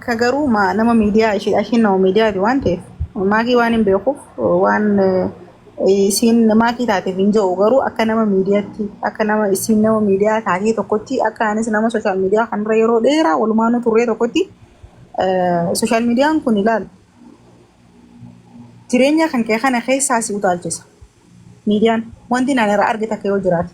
akka garuu nama miidiyaa ishiin nama miidiyaati waan ta'eef maakii waan hin beekuuf waan isiin maakii taateef hin jiru garuu akka nama miidiyaatti akka nama isiin nama miidiyaa taatee tokkotti akka anis nama sooshaal miidiyaa kanarra yeroo dheeraa walumaanuu turree tokkotti sooshaal miidiyaan kun ilaala. Jireenya kan kee kana keessaa si utaalchisa. Miidiyaan wanti naan irraa argite akka yoo jiraate.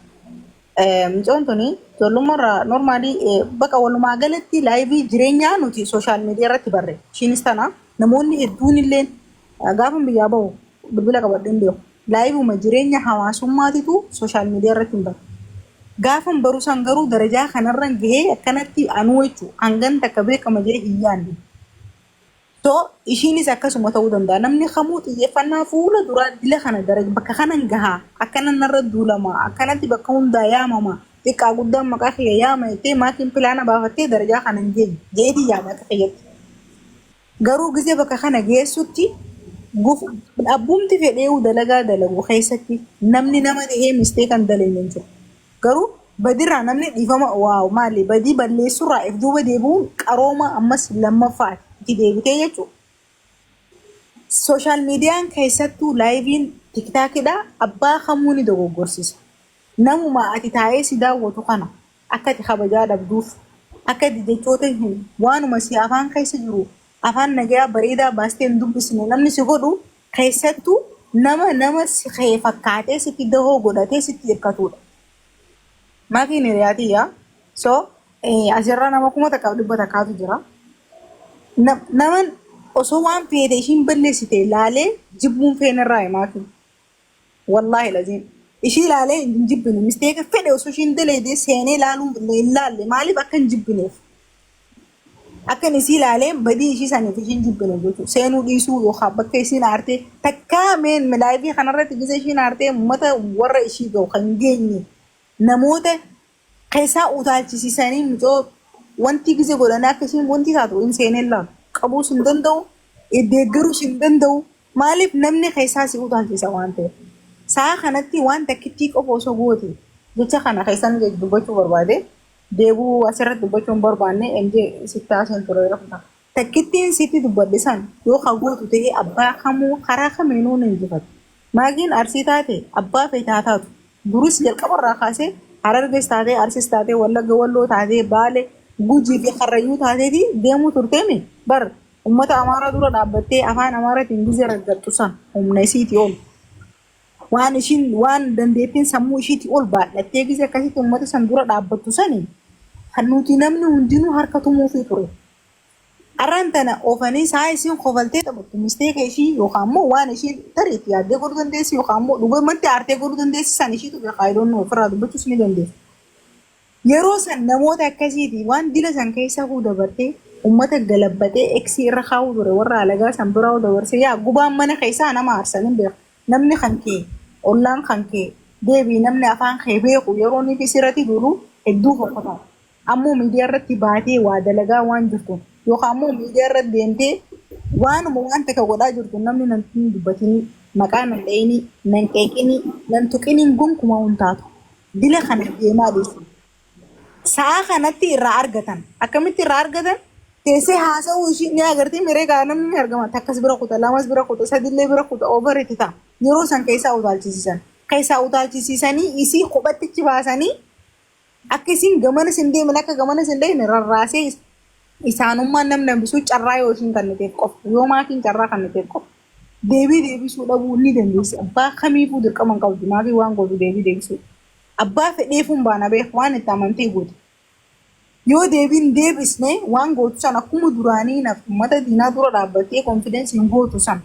Mucoon tuni ijoollummaarraa noormaalii bakka walumaa galatti laayivii jireenyaa nuti sooshaal miidiyaa irratti barre. Ishiinis tana namoonni hedduun illee gaafa biyyaa bahu bilbila qabadheen beeku. Laayivuma jireenya hawaasummaatitu sooshaal miidiyaa irratti hin barre. Gaafa baruu san garuu darajaa kanarra gahee akkanatti anuu jechuudha hangan takka beekama jedhee hin yaadne. So ishiinis akkasuma ta'uu danda'a. Namni kamuu xiyyeeffannaa fuula duraa dila kana bakka kanan gahaa akkana narra duulama akkanatti bakka hundaa yaamama xiqqaa guddaan maqaa kiyya yaama jettee maatiin pilaana baafattee darajaa kanan geenye jeetii yaada akka fayyatti. Garuu gisee bakka kana geessutti abbumti fedhee dalagaa dalagu keessatti namni nama ta'ee mistee kan dalagee jiru. Garuu badirraa namni dhiifama waaw maali badii balleessurraa if duuba deebi'uun qarooma ammas lammaffaati. Deebitee jechuudha. Sooshaal miidiyaan keessattuu laayiviin tiktaakidha abbaa kamuu ni dogoggorsiisa. Namuma ati taa'ee si daawwatu kana akka ati kabajaa dhabduuf akka ati jechoota waanuma si afaan keessa jiru afaan nagayaa bareedaa baastee hin dubbisne namni si godhu keessattuu nama si fakkaatee sitti dahoo godhatee sitti hirkatudha. Maatiin hiriyaatiyyaa so asirraa nama kuma takkaaf dhibba takkaatu jira. Naman osoo waan feete ishiin balleessite laalee jibbuun feenarraa maatiin wallaahi laziin ishii laalee hin jibbine misteeka fedhe osoo ishiin daleedee seenee laaluun hin laalle maaliif akka hin jibbineef akkan isii laalee badii ishii saniif ishiin jibbine jechuudha seenuu dhiisuu yookaan bakka isiin aartee takkaa meen laayivii kanarratti gisa ishiin aartee uummata warra ishii gahu kan geenye namoota keessaa utaalchisiisanii mucoo wanti gise godhanii akka ishiin wanti taatu hin seenee laalu qabuus hin danda'u deeggaruus hin danda'u maaliif namni keessaa si utaalchisa waan ta'eef sa'a kanatti waan takkittii qofa osoo goote jecha kana keessaan dubbachuu barbaade deebuu asirratti dubbachuu hin barbaanne MJ sittaa seen ture rafuta takkittiin sitti dubbadhisan yoo hagootu ta'ee abbaa kamuu karaa kamiinuu hin injifatu maagiin arsii taate abbaa feetaa taatu duris jalqabarraa kaasee Harargees taatee Arsiis taatee Wallagga Walloo taatee Baalee Gujii fi Karrayyuu taateeti deemuu turteemi bar ummata Amaaraa dura dhaabbattee afaan Amaaraatiin gizee raggattu san humna isiitii ol waan ishiin waan dandeettiin sammuu ishiitii ol baadhattee gizee akkasitti ummata san dura dhaabbattu sanii kan nuti namni hundinuu harka tumuufii ture. Arraan tana oofanii saa isiin kofaltee taphattu misteeka ishii yookaan immoo waan ishiin tariitti yaaddee godhuu dandeessi yookaan immoo dhugumatti aartee godhuu dandeessi san ishiitu beekaayidoon ofirraa dubbachuus ni dandeessi. Yeroo san namoota akkasiiti waan dila san keessa huu dabartee ummata galabbatee eksii irra kaa'uu ture warra alagaa san biraa dabarsee yaa gubaan mana keessaa nama aarsanin beeku namni kan kee ollaan kan kee deebii namni afaan kee beeku yeroo inni sirratti duru hedduu fokkata. Ammoo miidiyaa irratti baatee waa dalagaa waan jirtu yookaan ammoo miidiyaa irratti deemtee waanuma waan takka godhaa jirtu namni nan dubbatini maqaa nan dhayini nan qeeqini nan tuqini gonkumaa huntaatu dila kana deemaa deessu. Sa'a kanatti irraa argatan akkamitti irraa argatan teessee haasa'uu ishii ni agartee miree gaa namni argama takkas bira kuta lamas bira kuta sadillee bira kuta overiti ta'a yeroo san keessaa utaalchisiisanii isii kophattichi baasanii akka isiin gamana sin deeman akka gamana sin deeman rarraasee isaanummaan namni hambisuu carraa yoo ishiin kannateef qofa yoo maatiin carraa kannateef qofa deebisuu dhabuu ni dandeessi abbaa kamiifuu dirqama hin qabdu maatii waan godhu deebisuu abbaa fedheefuun baana beeku waan itti amantee gootu. Yoo deebiin deebisne waan gootu san akkuma duraanii naaf uummata diinaa dura dhaabbattee konfidensi hin gootu san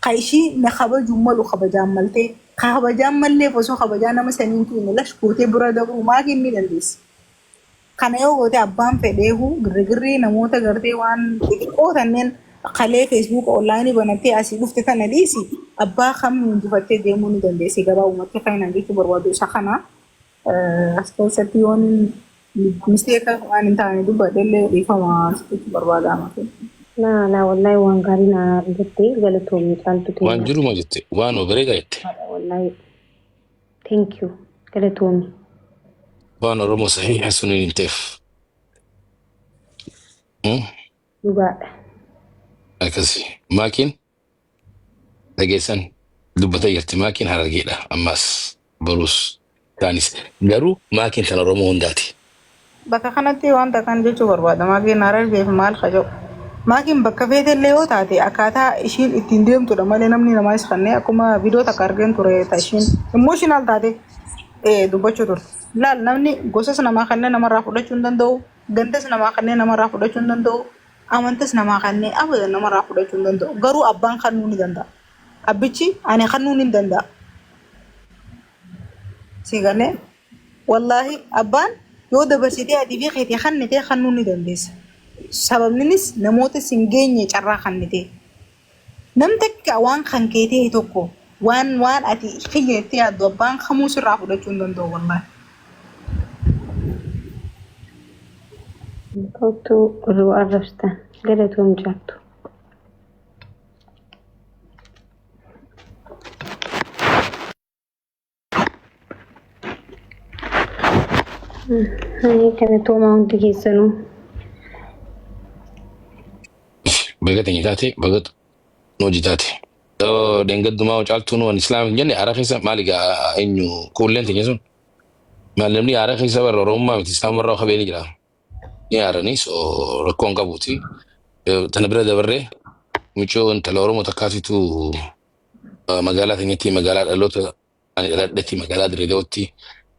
ka ishii na kabajuu malu kabajaan maltee kabajaan mallee osoo kabajaa nama sanii tuune lash gootee bira dabruu maatiin ni dandeessi. Kana yoo goote abbaan fedheefu girgirrii namoota gartee waan xixiqqoo kanneen kalee feesbuuk onlaayinii banattee asii dhufte kana dhiisi abbaa kamuu injifattee deemuu ni dandeessi gabaabumatti fayyinaan jechuu barbaadu isa kana. As keessatti yoon misteeka waan hin taane dubbadhellee dhiifama asitti barbaadama. Naa wallahi waan gaarii na jettee galatoomii caaltu ta'e. Waan jiruma jette waan obereega jette. Wallahi thank you galatoomii. Waan Oromoo sahiha suniin hin ta'eef. dhugaadha. Akkasi. Maakiin dhageessan dubbata jirti. Maakiin Harargeedha. Ammas barus taanis. Garuu maakiin kan Oromoo hundaati. Bakka kanatti wanta kan jechuu barbaada. Maakiin Harargeef maal kaja'u. Maakiin bakka feetellee yoo taate akkaataa ishiin ittiin deemtudha malee namni namaa is kannee akkuma viidiyoo takka argeen ture ishiin emotional taate dubbachuu turte. Laal namni gosas namaa kanneen namarraa fudhachuu hin danda'u. Gandas namaa kanneen namarraa fudhachuu hin danda'u. Amantas namaa kanneen abadan namarraa fudhachuu hin danda'u. Garuu abbaan kannuu ni danda'a. Abbichi ani kannuu ni danda'a. Sigalee wallaahi abbaan yoo dabarsitee adii fi keetii kannitee kannuu ni dandeessa. Sababninis namoota sin geenye carraa kannitee. Nam takka waan kan keetee tokko waan ati xiyyeetti yaaddu abbaan kamuu sirraa fudhachuu hin danda'u wallaahi. Kottu oduu arrabsitan galatoom jaattu. Galatoomaa hundi keessanuu. Bagata nyitaate bagata nojitaate. Dengaddumaa caaltuun waan islaamin jenne ara keessa maaligaa eenyu kuulleen teenya sun maalamni ara keessa barra Oromummaa miti islaamarraa qabeeni jira. Ni aranii so rakkoon qabuuti. Tana bira dabarree michoo intala Oromoo takkaatitu magaalaa teenyatti magaalaa dhaloota ani dhaladhetti magaalaa Direedawatti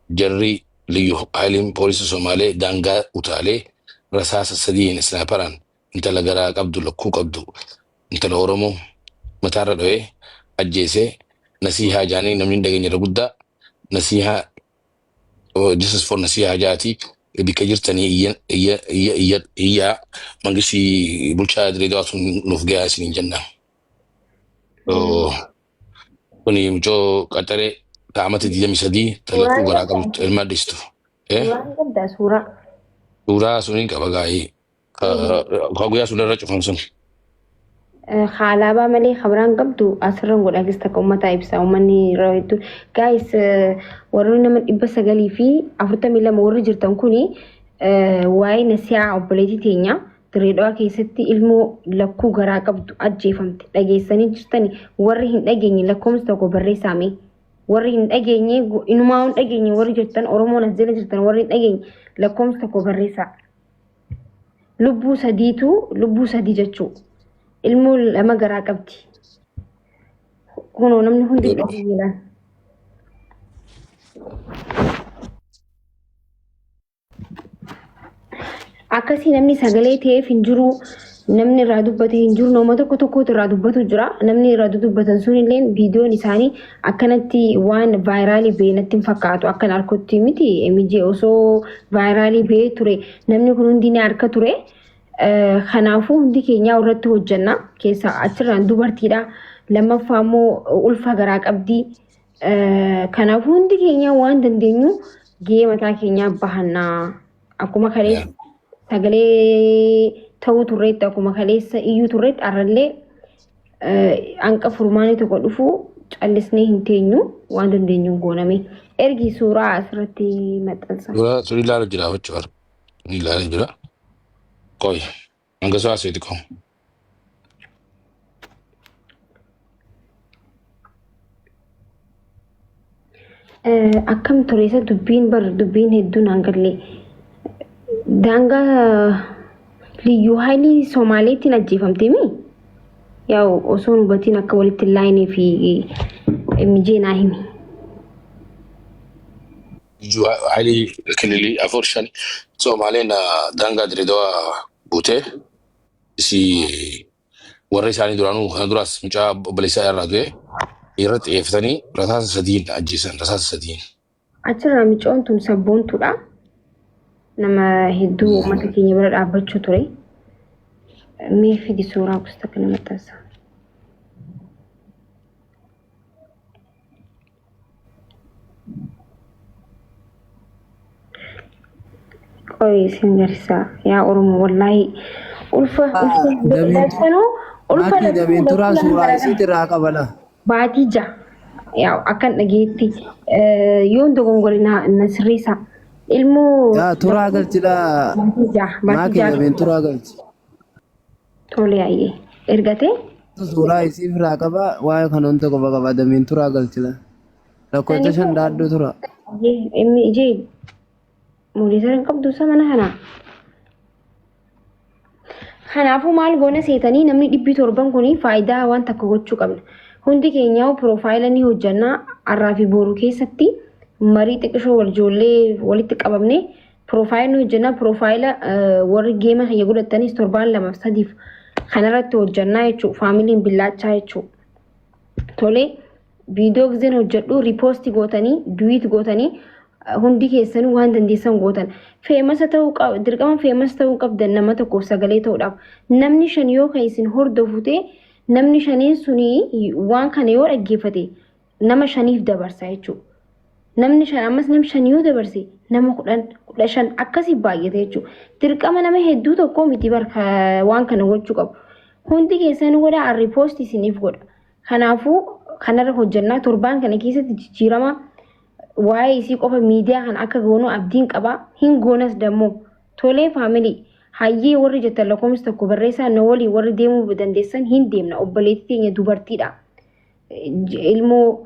jarri liyyu haaliin poolisii Somaalee daangaa utaalee rasaasa sadiin isnaaparaan intala garaa qabdu lakkuu qabdu intala Oromoo mataarra dhawee ajjeesee nasihaa jaanii namni dhageenyarra guddaa nasihaa this is for nasihaa jaatii bika jirtanii iyyaa mangishii bulchaa Direedawaa sun nuuf gahaa isiniin jenna. Kuni mucoo qaxaree ta'amata 23 talaqquu garaa qabdu ilma dhiistu. Waan gaddaa suuraa. Suuraa suniin qaba gaa'ee guyyaa sunirra cufan sun. Alaabaa malee kabiraan qabdu asirraan godhaagis takka uummataa ibsa uummanni raawwatu. Gaayis warri nama 942 warri jirtan kuni waa'ee nasihaa obboleettii teenya Direedawaa keessatti ilmoo lakkuu garaa qabdu ajjeefamte dhageessanii jirtani warri hin dhageenye lakkoomsa tokko barreessaame. Warri hin dhageenye inumaa hin dhageenye warri jirtan Oromoon as jala jirtan warri hin dhageenye lakkoomsa tokko barreessaa. Lubbuu sadii jechuu ilmoo lama garaa qabdi. Kunoo namni hundi dhageenyeedhaan. Akkasii namni sagalee ta'eef hin jiru namni irraa dubbate hin jiru nama tokkotu irraa dubbatu jira namni irraa dubbatan sun illee viidiyoon isaanii akkanatti waan vaayiraalii ba'e natti hin fakkaatu akkan harkatti miti MJ osoo vaayiraalii ba'ee ture namni kun hundi ni harka ture kanaafuu hundi keenya irratti hojjanna keessa achirraan dubartiidha lammaffaa immoo ulfa garaa qabdi kanaafuu hundi keenya waan dandeenyu gahee mataa keenyaa bahannaa akkuma kaleessa sagalee ta'uu turreetti akkuma kaleessa iyyuu turreetti arrallee hanqa furmaanii tokko dhufu callisnee hin teenyu waan dandeenyu gooname ergi suuraa asirratti maxxansa. Suuraa ilaalu jira jechuudha. Ilaalu jira. Qoy hanga isaa asitti qoom. Akkam ture isa dubbiin hedduun hangallee daangaa liyyuu hailii Somaaleettiin ajjeefamteemi yaa'u osoo hubatiin akka walitti laayinii fi mijeenaa himi. Liyyuu hailii kililii afur shan Somaaleen daangaa Direedawaa buutee isii warra isaanii duraanuu kana duraas mucaa obboleessaa irraa du'e irratti xiyyeeffatanii rasaasa sadiin ajjeesan rasaasa sadiin. Achirraa micoon tun sabboontuudha. Nama hedduu uummata keenya bira dhaabbachuu ture. Mee fidi suuraa gosa kana maxxansa. Qoy isin garsaa yaa Oromoo wallaahi ulfa dabeen turaa suuraa isiitti irraa qabala. Baatii ja'a yaa akkan dhageetti yoon dogongore na sirreessa. Ilmu ya turaa galchidha maaki dabeen turaa galchi Tole ayyee. Ergatee? Suuraa isiif irraa qaba waa'ee kan wanta qofa qaba damiin turaa galchila. Lakkoofsa shan daaddoo tura. Inni ijee Mooniitara hin qabdu isa mana kanaa. Kanaafuu maal goona seetanii namni 700 kun faayidaa waan takka gochuu qabna. Hundi keenyaa piroofaayila ni hojjannaa har'aa fi boru keessatti marii xiqqishoo waljoollee walitti qabamne piroofaayila ni hojjannaa piroofaayila warri geema kiyya godhatanis 7-2-3 kanarratti hojjannaa jechuudha. Faamiliin billaachaa jechuudha. Tole viidiyoo gizeen hojjedhu riipoosti gootanii duwiit gootanii hundi keessanuu waan dandeessan gootan. Feemasa ta'uu qaba dirqama feemasa ta'uu qabdan nama tokkoof sagalee ta'uudhaaf. Namni 5 yoo kan isin hordofute namni 5 suni waan kana yoo dhaggeeffate nama 5f dabarsa jechuudha. Namni 5 ammas namni 5 yoo dabarse nama 10 akkasii baay'ate jechuudha. Dirqama nama hedduu tokko miti barka waan kana gochuu qabu. Hundi keessanuu godha riipoosti isiniif godha. Kanaafuu kanarra hojjannaa torbaan kana keessatti jijjiirama waa'ee isii qofa miidiyaa kan akka goonuu abdiin qaba hin goonas dammoo tolee faamilii hayyee warri jettan lakkoofsa tokko barreessaa na walii warri deemuu dandeessan hin deemna obboleettii teenya dubartiidha ilmoo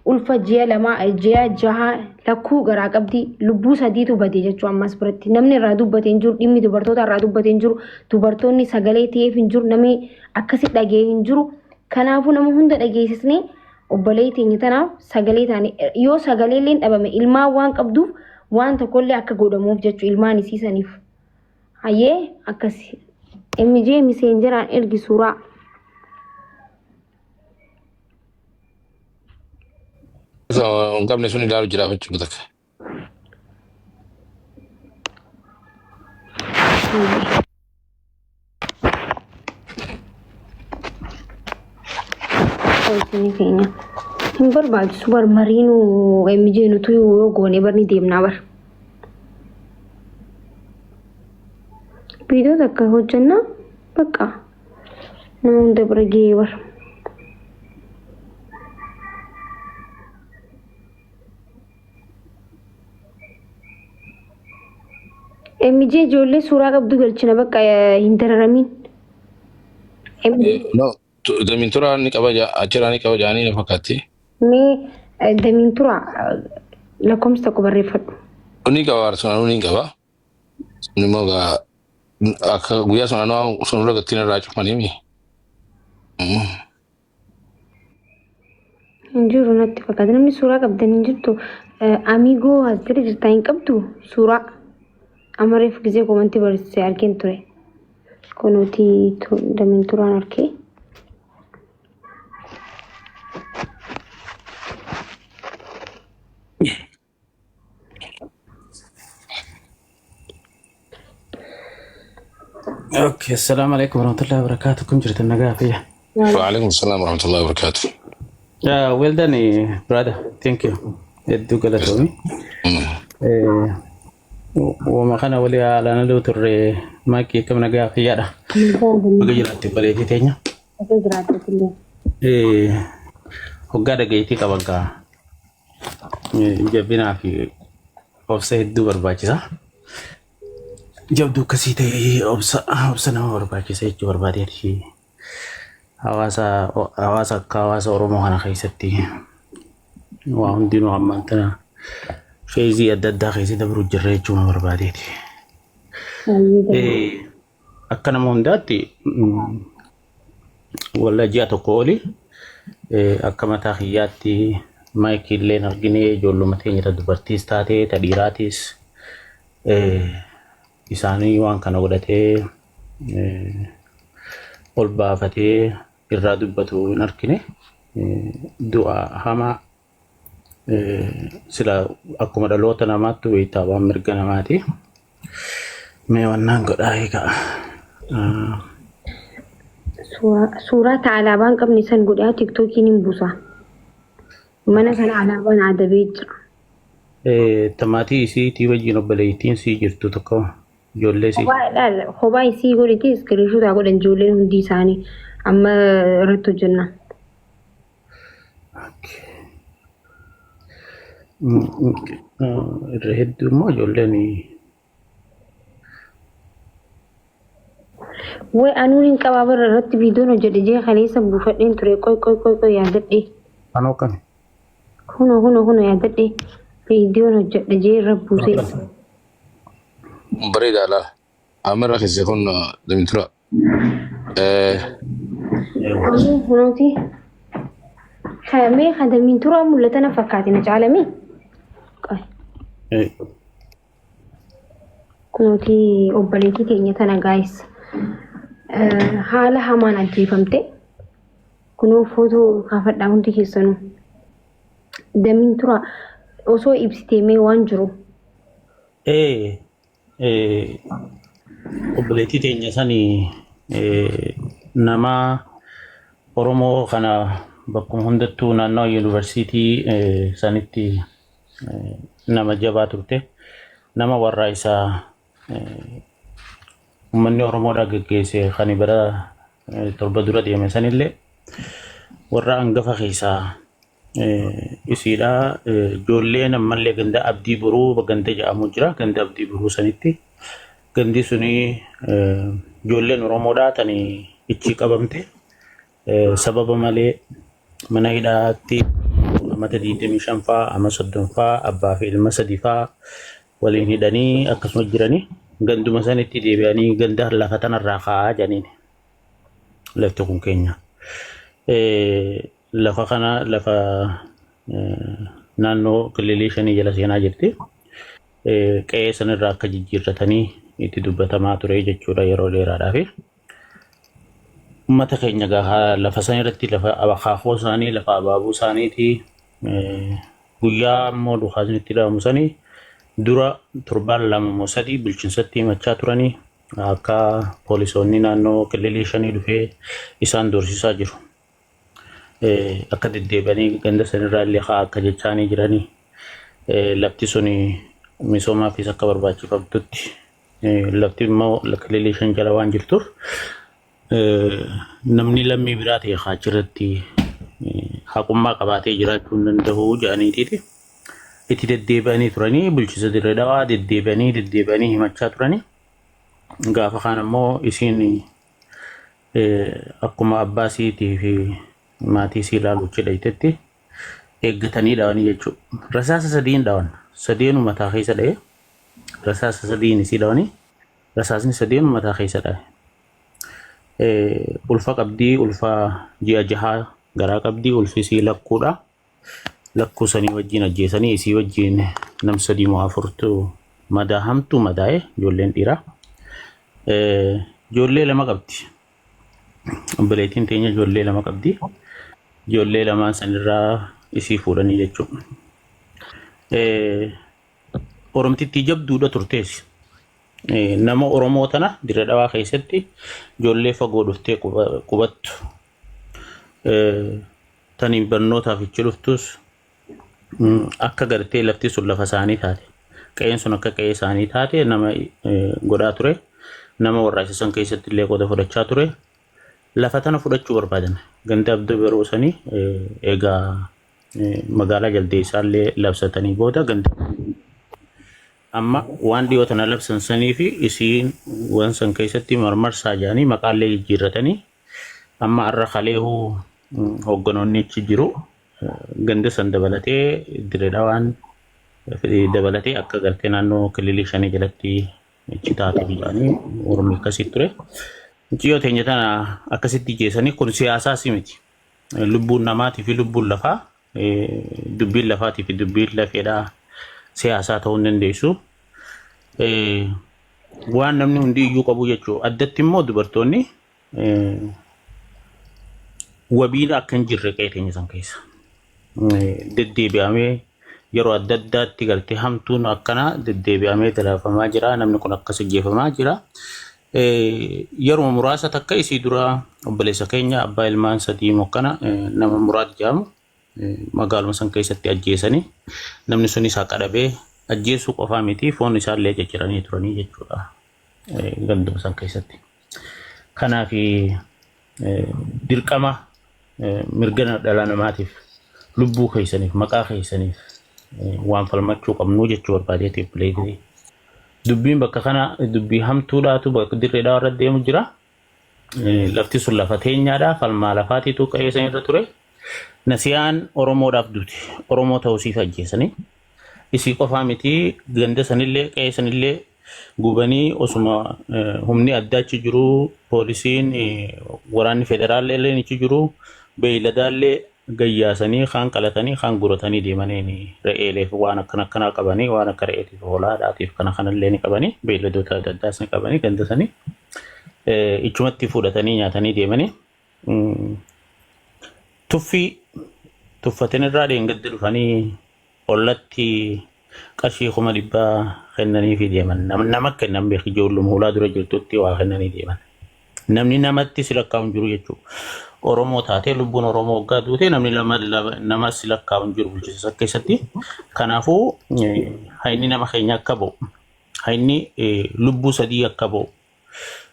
ulfa ji'a 2 ji'a 6 lakkuu garaa qabdi lubbuu 3tu badee jechuu ammas biratti namni irraa dubbatee hin jiru dhimmi dubartoota irraa dubbatee hin jiru dubartoonni sagalee ta'eef hin jiru namni akkasi dhagee hin jiru kanaafuu nama hunda dhageessisnee obboleettii teenya tanaaf sagalee taane yoo sagalee illee dhabame ilmaan waan qabduuf waan tokkollee akka godhamuuf jechuu ilmaan isiisaniif hayyee akkasi MJ miseenjeraan ergi suuraa So, qabne sun ilaalu jiraaf jechuudha takka. Ini kayaknya hin barbaachisu bar mariinuu MJ nutu yoo goone barni deemnaa bar viidiyoo takka hojjannaa bakka nama hunda bira ga'ee bar MJ ijoollee suuraa qabdu galchina bakka hin dararamiin No, damiin turaa ni qaba achirraa ni qaba jaanii na fakkaatti. Ni damiin turaa lakkoofsa tokko barreeffadhu. Ni qaba arsunan ni qaba. Ni moga akka guyyaa sanaa sun irra gattiin irraa cufanii mi. Hin jiru natti fakkaata namni suuraa qabdan hin jirtu amigoo as jira jirtaa hin qabdu suuraa amareef gisee komantii barreessee argeen ture. Kunuuti damiin turaan argee. اوكي السلام عليكم ورحمه الله وبركاته كم جرت النقافيه وعليكم السلام ورحمة الله وبركاته. well done brother thank you ادو قلتوني وما خنا ولي على ندو تر ما كي كم نقافيه ده بجرات بليتي تينيا وقاعد جيتي كبقى جبنا في offside دو برباجي صح jabdu kasii ta'ee obsa nama barbaachisa jechuu barbaadeen shi hawaasa akka hawaasa Oromoo kana keessatti waa hundinuu ammaan tana feezii adda addaa keessa dabruu jirra jechuu ma barbaadeeti. Akka nama hundaatti walla ji'a tokko oli akka mataa kiyyaatti maayikii illee arginee ijoolluma teenyata dubartiis taatee ta dhiiraatis isaanii waan kana godhatee ol baafatee irraa dubbatu hin argine du'a hamaa sila akkuma dhaloota namaatti beektaa waan mirga namaati mee wannaan godhaa eegaa suuraa ta alaabaan qabne san godhaa tiktookiin hin buusa mana kana alaabaan adabee jira tamaatii isiitii wajjin obboleettiin sii jirtu tokko ijoollee sii kophaa isii godhite iskiriishotaa godhan ijoolleen hundi isaanii amma irratti hojjenna. Irra hedduu immoo ijoolleen Way anuun hin qabaa bara irratti viidiyoon hojjedhe jee kaleessa buufadheen ture qoy yaadadhe. Anoo kami? Huno yaadadhe viidiyoon hojjedhe jee irra buusee. بريد على عمر أخي سيكون دمترا Hunooti khadamiin turaa mul'atana fakkaatina caalami. Kunuuti obboleettii teenya tana gaayis haala hamaan ajjeefamte kunuu footoo kaafadhaa hundi keessanuu damiin tura osoo ibsiteemee waan jiru. Obboleettii teenya sanii nama Oromoo kana bakkuma hundattuu naannoo yuunivarsiitii sanitti nama jabaa turte nama warraa isaa uummanni Oromoodhaa geggeesse kan bara torba dura deeme sanillee warra hangafa keessaa isiidha. Ijoolleen ammallee ganda abdii boruu ganda jedhamu jira. Ganda abdii boruu sanitti gandi suni ijoolleen Oromoodhaa tanii ichi qabamte sababa malee mana hidhaatti amata 25 faa ama 30 faa abbaa fi ilma 3 faa waliin hidhanii akkasuma jiranii ganduma sanitti deebi'anii ganda lafa tanarraa ka'aa janiin lafti kun keenya lafa kana lafa naannoo kililii 5 jala seenaa jirti. Qe'ee sanirraa akka jijjiirratanii itti dubbatamaa ture jechuudha yeroo dheeraadhaaf. Ummata keenya gahaa lafa san irratti lafa abakaafoo isaanii lafa abaabuu isaaniiti guyyaa immoo dhukaasnitti dhawamu sanii dura torbaan 2-3 bulchiinsatti himachaa turanii akka poolisoonni naannoo kililii 5 dhufee isaan doorsisaa jiru. Akka deddeebi'anii ganda sanirraa illee akka jechaanii jiranii lafti suni misoomaafis akka barbaachifamtutti lafti immoo kililii 5 jala waan jirtuuf namni lammii biraa ta'e achirratti haqummaa qabaatee jiraachuu danda'u jedhaniiti. Itti deddeebi'anii turanii bulchiinsa Dirree Dhawaa deddeebi'anii himachaa turanii. Gaafa kaan immoo isiin akkuma abbaa isiitii fi maatii isii ilaaluutti dhayitetti eeggatanii dhawanii jechuudha. Rasaasa 3 dhawan. 3 mataa keessa dha'e. Rasaasa 3 isii dhawanii rasaasni 3 mataa keessa dha'e. Ulfa qabdii ulfa ji'a 6 garaa qabdii ulfi isii lakkuudha. Lakkuu sanii wajjin ajjeesanii isii wajjin nam 3-4 madaa hamtuu madaa'e ijoolleen dhiiraa. Ijoollee 2 qabdi. Obboleettiin teenya ijoollee 2 qabdi. Ijoollee 2 sanirraa isii fuudhanii jechuudha. Oromtittii jabduudha turtees. Nama Oromoo tana Dirree Dhawaa keessatti ijoollee fagoo dhuftee qubattu. Taniin barnootaaf ichi dhuftus akka gartee lafti sun lafa isaanii taate. Qe'een sun akka qe'ee isaanii taate nama godhaa ture. Nama warraa isa san keessatti illee qooda fudhachaa ture. Lafa tana fudhachuu barbaadan. Ganda abdii boruu sanii egaa magaalaa Jaldeessaa illee labsatanii booda ganda amma waan dhiyoo tana labsan sanii fi isiin waan san keessatti marmarsaa jedhanii maqaallee jijjiirratanii amma har'a kaleehuu hogganoonni achi jiru ganda san dabalatee Dirree Dhawaan dabalatee akka gartee naannoo kililii 5 jalatti achi taate jedhanii Oromoo akkasii ture. Dhiyoo teenya tana akkasitti jeesanii kun siyaasaas miti. Lubbuun namaatii fi lubbuun lafaa dubbiin lafaatii fi dubbiin lafeedhaa siyaasaa ta'uu hin dandeessu. Waan namni hundi iyyuu qabu jechuudha. Addatti immoo dubartoonni wabiin akka hin jirre qe'ee teenya san keessa. Deddeebi'amee yeroo adda addaatti gartee hamtuun akkana deddeebi'amee dararamaa jira. Namni kun akkas ajjeefamaa jira. Yeroo muraasa takka isii dura obboleessa keenya abbaa ilmaan 3 mokkana nama Muraad jedhamu magaaluma san keessatti ajjeesanii namni sunis haqa dhabee ajjeesuu qofaa miti foon isaallee cicciranii turanii jechuudha ganduma san keessatti. Kanaaf dirqama mirga dhala namaatiif lubbuu keessaniif maqaa keessaniif waan falmachuu qabnu jechuu barbaadeetiif bileetii. Dubbiin bakka kana dubbii hamtuudhaatu bakka Dirree Dhawaa irra deemu jira. lafti sun lafa teenyaadha falmaa lafaatiitu qe'ee san irra ture nasiyaan oromoodhaaf duuti oromoo ta'uu siif ajjeesanii isii qofaa miti ganda sanillee qe'ee sanillee gubanii osuma humni addaachi jiru poolisiin waraanni federaallee ni jiru beeyladaallee gayyaasanii kaan qalatanii kaan guratanii deemanii re'eeleef waan akkana qabanii waan akka re'eetiif hoolaadhaatiif kanallee ni qabanii beeyladoota adda addaas ni qabanii ganda sanii ichumatti fudhatanii nyaatanii deemanii tuffatin irraa deengadde dhufanii ollatti qarshii 100 kennanii fi deeman nama kennan beeki ijoolluma hoolaa dura jirtutti waa kennanii deeman namni namatti silakkaa'uun jiru jechuudha. Oromoo taatee lubbuun Oromoo waggaa duute namni nama silakkaa'uun jiru bulchiinsa keessatti kanaafuu hayni nama keenya akka ba'u hayni lubbuu sadii akka ba'u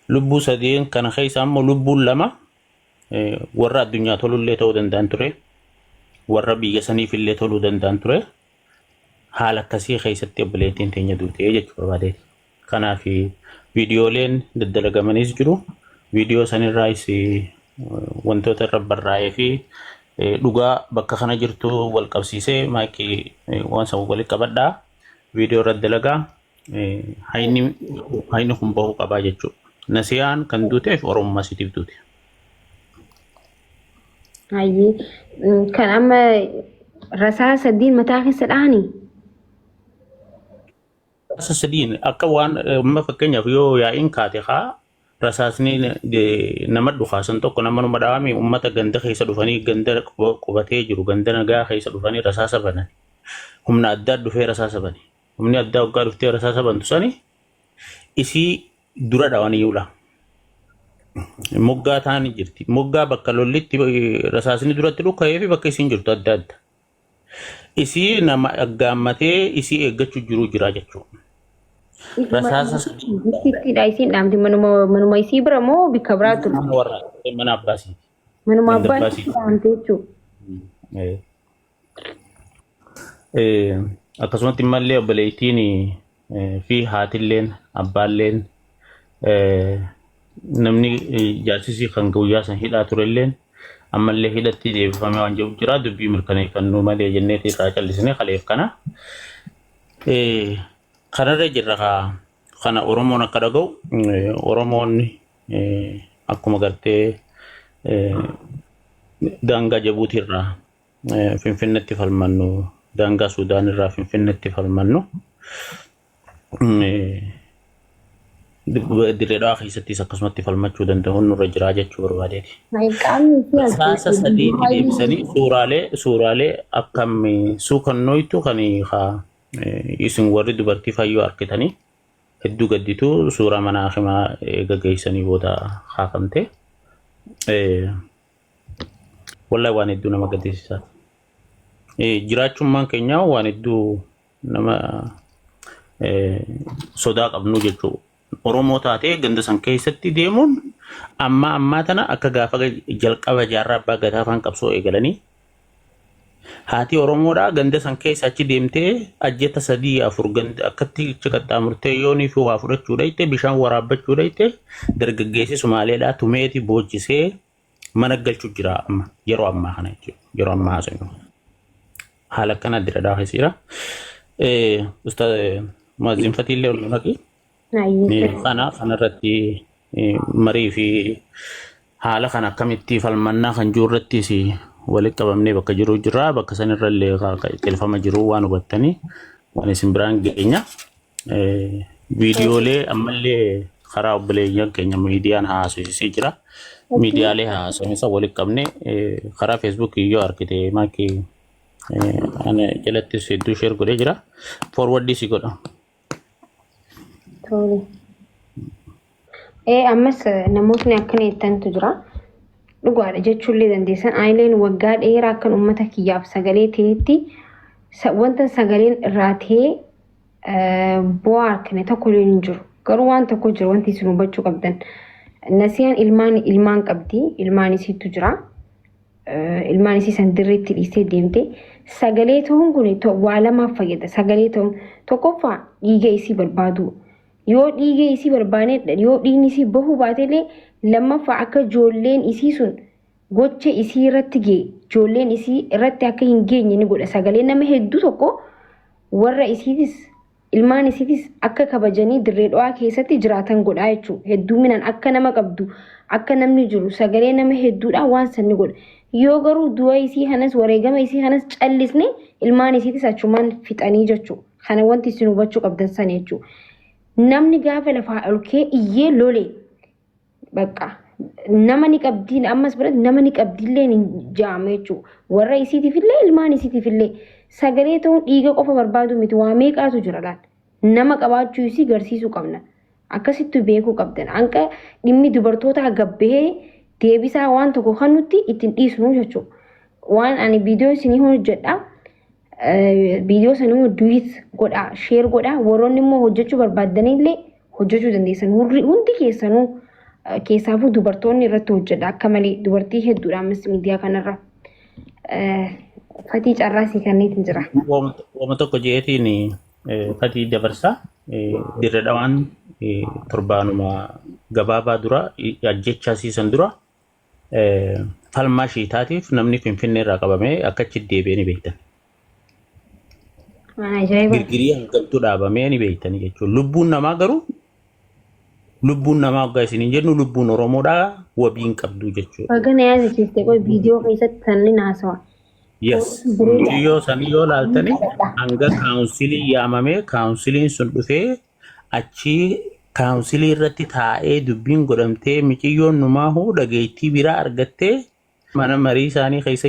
lubbuu sadeen kana keessa ammoo lubbuun lama warra addunyaa tolullee ta'uu danda'an ture warra biyya saniifillee toluu danda'an ture haala akkasii keessatti obboleettiin teenya duutee jechuu barbaadeeti. Kanaaf viidiyooleen daddalagamanis jiru viidiyoo sanirraas wantoota irra barraa'ee fi dhugaa bakka kana jirtu wal qabsiisee maakii waan san walitti qabadhaa viidiyoo irra dalagaa hayni kun bahuu qabaa jechuudha. Nasiyaan kan duuteef Oromummaa siitiif duute. Kan amma rasaa sadiin mataa keessa dhahanii? Rasaa sadiin akka waan amma fakkeenyaaf yoo yaa'iin kaate haa rasaasni nama dhukaasan tokko nama numa dhaawame uummata ganda keessa dhufanii ganda qubatee jiru ganda nagaa keessa dhufanii rasaasa banan humna addaa dhufee rasaasa bane humni addaa waggaa dhuftee rasaasa bantu sani isii dura dhaawanii yuula moggaa taani jirti moggaa bakka lollitti rasaasni duratti dhukka'ee fi bakka isiin jirtu adda adda isii nama aggaammatee isii eeggachuu jiru jira jechuudha. Rasaasa Bisitti isin dhaamti manuma isii bira moo bikka biraa ture? Mana abbaasiiti. Manuma abbaasiiti dhaamte jechuudha. Akkasumatti mallee obboleettiin fi haatilleen abbaalleen namni jaarsisii kan guyyaa san hidhaa turelleen ammallee hidhatti deebifamee waan jiru jira dubbii mirkaneeffannuu malee jenneeti irraa callisnee kaleef kana. Kanarra jirra kana Oromoon akka dhaga'u Oromoonni akkuma gartee daangaa Jabuutii irraa Finfinneetti falmannu daangaa Sudaan irraa Finfinneetti falmannu Dirreedhaa keessattis akkasumatti falmachuu danda'uun nurra jiraa jechuu barbaadeeti. Rasaasa sadii deebisanii suuraalee akkam suukannooytu kan isin warri dubartii fayyoo harkitanii hedduu gadditu suuraa mana hakimaa gaggeessanii booda haafamte wallahi waan hedduu nama gaddisiisaa jiraachummaan keenya waan hedduu nama sodaa qabnu jechuudha. Oromoo taatee ganda san keessatti deemuun ammaa tana akka gaafa jalqaba jaarraa abbaa gataafaan qabsoo eegalanii haati Oromoodha ganda san keessa achi deemtee ajjeta 3-4 ganda akkatti qaxxaamurtee yoonii fi waa fudhachuu dhayte bishaan waraabbachuu dhayte dargaggeessi Sumaaleedhaa tumeeti boojjisee mana galchuu jira amma yeroo ammaa kana jechuudha. Yeroo ammaa haasa'u haala kana Dirreedhaa keessa ustaad Muazzin Fatiillee ol naqi. Kanarratti marii fi haala kana akkamitti falmannaa kan jirurrattis walitti qabamnee bakka jiru jira bakka sanirrallee telefama jiru waan hubattanii waan isin biraan geenya viidiyoolee ammallee karaa obboleeyyan keenya miidiyaan haasa'isii jira miidiyaalee haasa'isa walitti qabnee karaa Facebook yoo argite maakii ana jalattis hedduu sheer godhee jira forward si godha. Ammas namootni akkana jettantu jira. Dhugaadha jechuullee dandeessan aayileen waggaa dheeraa akkan uummata kiyyaaf sagalee ta'etti wanta sagaleen irraa ta'ee bu'aa harkine tokko hin jiru. Garuu waan tokko jira wanti isin hubachuu qabdan. Nasiyaan ilmaan qabdi ilmaan isiitu jira. Ilmaan isii san dirreetti dhiistee deemte sagalee ta'uun kun waa lamaaf fayyada. Sagalee ta'uun tokkoffaa dhiiga isii barbaadu. Yoo dhiiga isii barbaanedha yoo dhiigni isii bahuu baatellee lammaffaa akka ijoolleen isii sun gocha isii irratti gee ijoolleen isii irratti akka hin geenye ni godha sagalee nama hedduu tokko warra isiitis ilmaan isiitis akka kabajanii dirree dho'aa keessatti jiraatan godhaa jechuudha hedduminaan akka nama qabdu akka namni jiru sagalee nama hedduudhaan waan sanni godha yoo garuu du'a isii kanas wareegama isii kanas callisne ilmaan isiitis achumaan fixanii jechuudha kana wanti isin hubachuu qabdan sana jechuudha namni gaafa lafaa olkee iyyee lole bakka nama ni qabdiin ammas biratti nama ni qabdiillee ni jaame jechuudha warra isiitiifillee ilmaan isiitiifillee sagalee ta'uun dhiiga qofa barbaadu miti waa meeqaatu jira laal nama qabaachuu isii garsiisuu qabna akkasitti beekuu qabdan hanqa dhimmi dubartoota gabbee deebisaa waan tokko kan nuti ittiin dhiisnu jechuudha waan ani viidiyoo isinii hojjedha viidiyoo sanuu duwit godha sheer godha warroonni immoo hojjechuu barbaadanillee hojjechuu dandeessan hundi keessanuu keessaafuu dubartoonni irratti hojjedha akka malee dubartii hedduudha ammas miidiyaa kanarra fatii carraasii kanneetiin jira. Wama tokko jeetiin fatii dabarsaa dirree dhawaan torbaanuma gabaabaa dura ajjechaa siisan dura falmaa shiitaatiif namni Finfinnee irraa qabamee akkachi deebi'ee ni beektan. Girgirii hangamtuu dhaabamee ni beektanii jechuudha. Lubbuun namaa garuu lubbuun namaa waggaa isiniin jennu lubbuun Oromoodhaa wabiin qabdu jechuudha. Wagana yaasa keessatti qoy viidiyoo keessatti sanni naasawa. Yes. Viidiyoo san yoo laaltanii hanga kaawunsilii yaamamee kaawunsiliin sun dhufee achi kaawunsilii irratti taa'ee dubbiin godhamtee miciyyoon numaa hoo dhageettii biraa argattee mana marii isaanii keessa